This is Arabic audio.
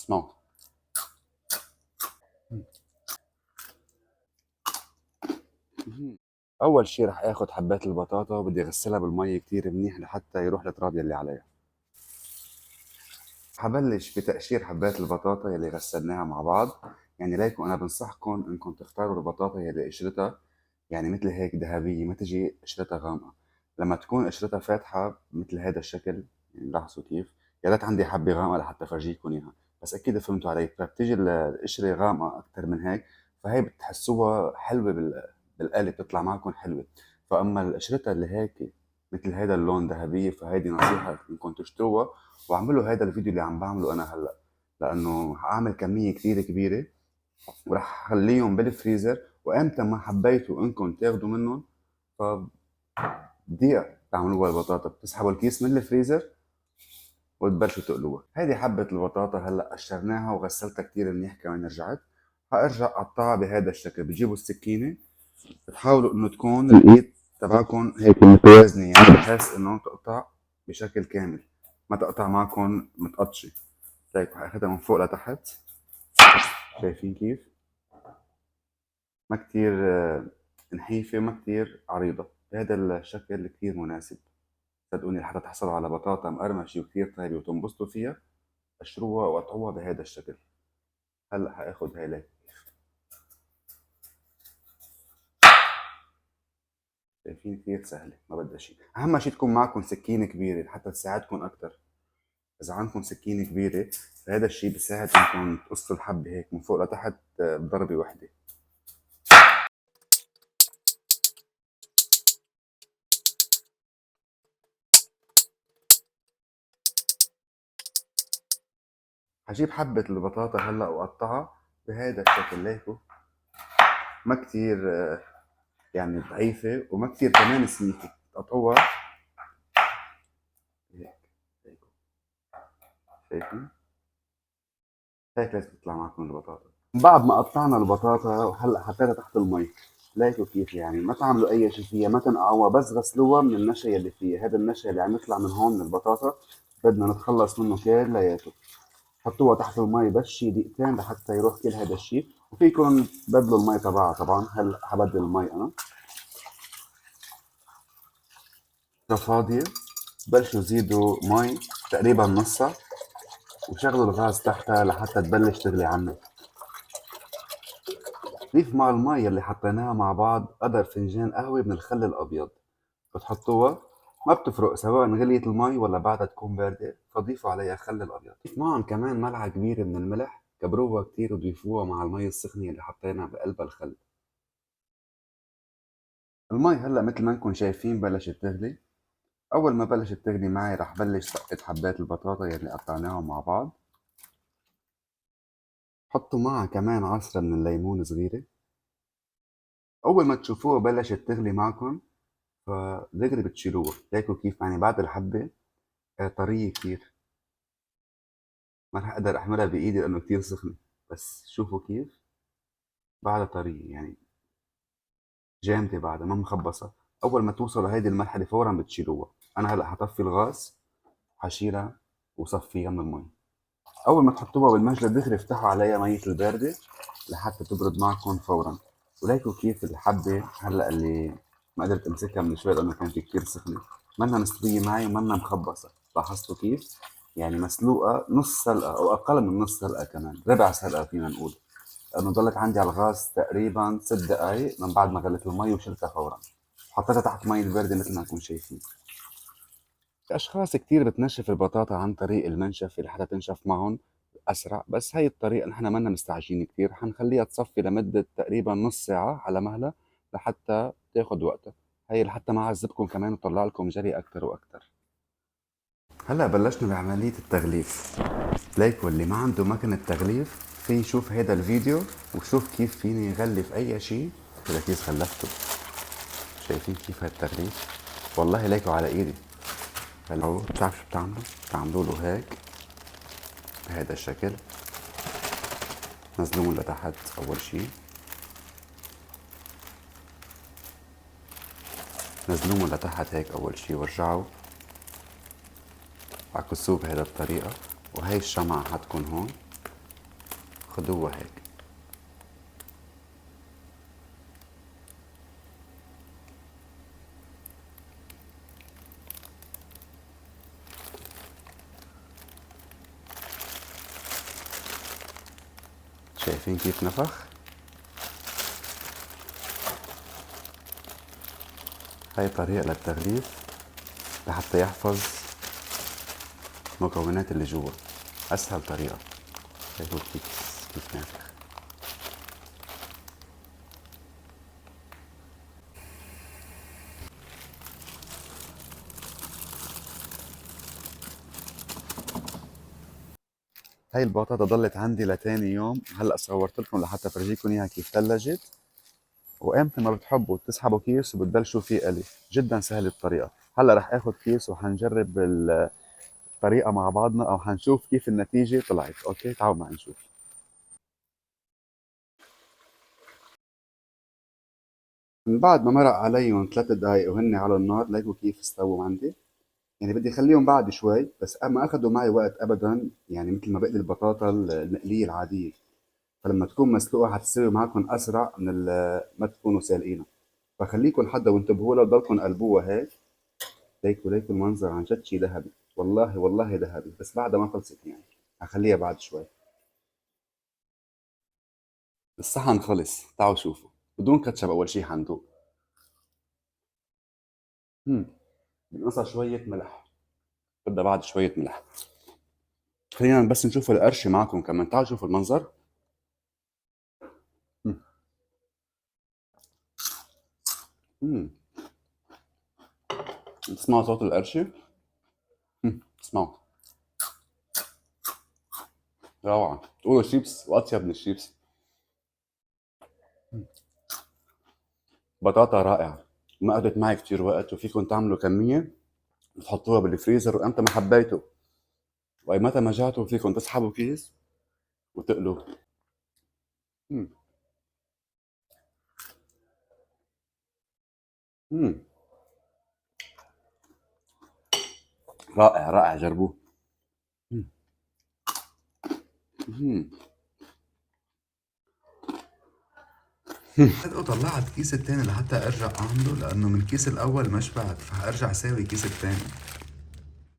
اسمعوا. اول شي رح اخد حبات البطاطا وبدي اغسلها بالمي كتير منيح لحتى يروح التراب يلي عليها. حبلش بتقشير حبات البطاطا يلي غسلناها مع بعض. يعني ليكو انا بنصحكم انكم تختاروا البطاطا يلي قشرتها يعني مثل هيك ذهبيه، ما تجي قشرتها غامقه. لما تكون قشرتها فاتحه مثل هذا الشكل، يعني لاحظوا كيف، يا ريت عندي حبه غامقه لحتى افرجيكم اياها، بس اكيد فهمتوا علي. فبتيجي القشره غامقه اكثر من هيك، فهي بتحسوها حلوه بالقلي، بتطلع معكم حلوه. فاما قشرتها اللي هيك مثل هذا اللون ذهبيه، فهيدي نصيحه انكم تشتروها. واعملوا هذا الفيديو اللي عم بعمله انا هلا، لانه هعمل كميه كثير كبيره وراح اخليهم بالفريزر، وامتى ما حبيتوا انكم تاخذوا منهم فدقيقه تعملوها البطاطا، بتسحبوا الكيس من الفريزر وتبلشوا تقلوها. هيدي حبه البطاطا هلا قشرناها وغسلتها كثير منيح كمان. رجعت هارجع اقطعها بهذا الشكل. بتجيبوا السكينه، بتحاولوا انه تكون الايد تبعكم هيك متوازنه، يعني بحيث انه تقطع بشكل كامل، ما تقطع معكم متقطشه. هيك هاخدها من فوق لتحت، شايفين كيف؟ ما كتير نحيفة وما كتير عريضة، بهذا الشكل كتير مناسب. صدقوني لحتى تحصلوا على بطاطا مقرمشة وكتير طيبة وتنبسطوا فيها، قشروها وقطعوها بهذا الشكل. هلا حاخد هاي لك، شايفين كتير سهلة ما بدها شيء. أهم شيء تكون معكم سكينة كبيرة لحتى تساعدكم أكتر. إذا عندكم سكينة كبيرة فهذا الشيء بيساعد إنكم تقصوا الحبة هيك من فوق لتحت بضربة واحدة. هجيب حبة البطاطا هلا وأقطعها بهذا الشكل ليكو، ما كتير يعني ضعيفة وما كتير كمان سميكة. تقطعوها هيك، هيك شايفين؟ هيك لازم تطلع معكم البطاطا. بعد ما قطعنا البطاطا وهلا حطيتها تحت المي، لقيتوا كيف؟ يعني ما تعملوا اي شيء فيها، ما تنقعوها، بس غسلوها من النشا اللي فيها. هذا النشا اللي عم يطلع من هون من البطاطا بدنا نتخلص منه كلياته. حطوها تحت المي بس شي دقيقتين لحتى يروح كل هذا الشيء. وفيكم تبدلوا المي تبعها طبعا. هلا حبدل المي انا فاضية. بلشوا زيدوا مي تقريبا نصها، وشغلوا الغاز تحتها لحتى تبلش تغلي عنها. ضيف مع المي اللي حطيناها مع بعض قدر فنجان قهوة من الخل الأبيض. بتحطوها، ما بتفرق سواء غليت المي ولا بعدها تكون باردة، فضيفوا عليها خل الأبيض. ضيف معهم كمان ملعقة كبيرة من الملح، كبروها كتير وضيفوها مع المي السخنة اللي حطينا بقلب الخل. المي هلا مثل ما انكم شايفين بلشت تغلي. أول ما بلشت تغلي معي رح بلش سقط حبات البطاطا يلي قطعناهم مع بعض. حطوا معها كمان عصرة من الليمون صغيرة. أول ما تشوفوها بلشت تغلي معكم فدغري بتشيلوها. ليكوا كيف يعني بعد الحبة طرية كتير. ما رح أقدر أحملها بإيدي لأنه كتير سخنة، بس شوفوا كيف بعدها طرية، يعني جامدة بعدها ما مخبصة. أول ما توصلوا هيدي المرحلة فورا بتشيلوها. أنا هلأ حطفي الغاز، حشيلها وصفيها من المي. أول ما تحطوها بالمجلة دغري افتحوا عليها مية الباردة لحتى تبرد معكم فورا. وليكوا كيف الحبة هلأ اللي ما قدرت أمسكها من شوي لأنه كانت كتير سخنة، منا مستوية معي ومنا مخبصة. لاحظتوا كيف؟ يعني مسلوقة نص سلقة أو أقل من نص سلقة، كمان ربع سلقة فينا نقول، لأنه ضلت عندي على الغاز تقريبا 6 دقايق من بعد ما غليت المي وشلتها فورا. حطيتها تحت مي الباردة مثل ما انكم شايفين. في أشخاص كتير بتنشف البطاطا عن طريق المنشف لحتى تنشف معهم أسرع، بس هاي الطريقة نحن منا مستعجلين كتير، حنخليها تصفي لمدة تقريبا نص ساعة على مهلة لحتى تاخد وقتها. هي لحتى ما أعذبكم كمان وطلع لكم جري أكتر وأكتر. هلا بلشنا بعملية التغليف. ليكو اللي ما عنده مكنة تغليف في يشوف هيدا الفيديو وشوف كيف فيني يغلف أي شيء إذا كيف غلفته. شايفين كيف هالتغليف؟ والله ليكو على إيدي. هلا بتعرف شو بتعملوا؟ بتعملوا له هيك بهذا الشكل، نزلوهم لتحت أول شي، نزلوهم لتحت هيك أول شي، ورجعوا عكسوه بهذا الطريقة. وهي الشمعة حتكون هون خدوها هيك. شايفين كيف نفخ؟ هاي طريقة للتغليف لحتى يحفظ المكونات اللي جوا. أسهل طريقة. شايفوا كيف نافخ. هاي البطاطا ضلت عندي لتاني يوم. هلا صورت لكم لحتى فرجيكم اياها كيف ثلجت، وامتى ما بتحبوا تسحبوا كيس وبتبلشوا فيه قلي. جدا سهل الطريقه. هلا رح اخذ كيس وحنجرب الطريقه مع بعضنا، او حنشوف كيف النتيجه طلعت. اوكي تعالوا معي نشوف. من بعد ما مرق عليهم 3 دقايق وهن على النار، لقوا كيف استووا عندي. يعني بدي اخليهم بعد شوي، بس ما اخذوا معي وقت ابدا، يعني مثل ما بقلي البطاطا المقليه العاديه. فلما تكون مسلوقه حتستوي معكم اسرع من ما تكونوا سالقينها. فخليكم حدا وانتبهوا لها، ضلكم قلبوها هيك. ليكوا المنظر عن جد شي ذهبي. والله والله ذهبي، بس بعدها ما خلصت يعني. هخليها بعد شوي. الصحن خلص، تعالوا شوفوا. بدون كاتشب اول شي حندوق. بنقصها شويه ملح. بدها بعد شويه ملح. خلينا بس نشوف القرشه معكم كمان. تعالوا شوفوا المنظر. مم. مم. تسمعوا صوت القرشه؟ اسمعوا. روعه. تقولوا شيبس واطيب من الشيبس. بطاطا رائعه. ما اخذت معي كتير وقت، وفيكم تعملوا كميه وتحطوها بالفريزر، وامتى ما حبيتوا واي متى ما جعتوا فيكم تسحبوا كيس وتقلوا. مم. مم. رائع رائع، جربوه. مم. مم. هاد طلعت كيس التاني لحتى ارجع اعمله، لانه من الكيس الاول ما شبعت، فحارجع اساوي كيس التاني.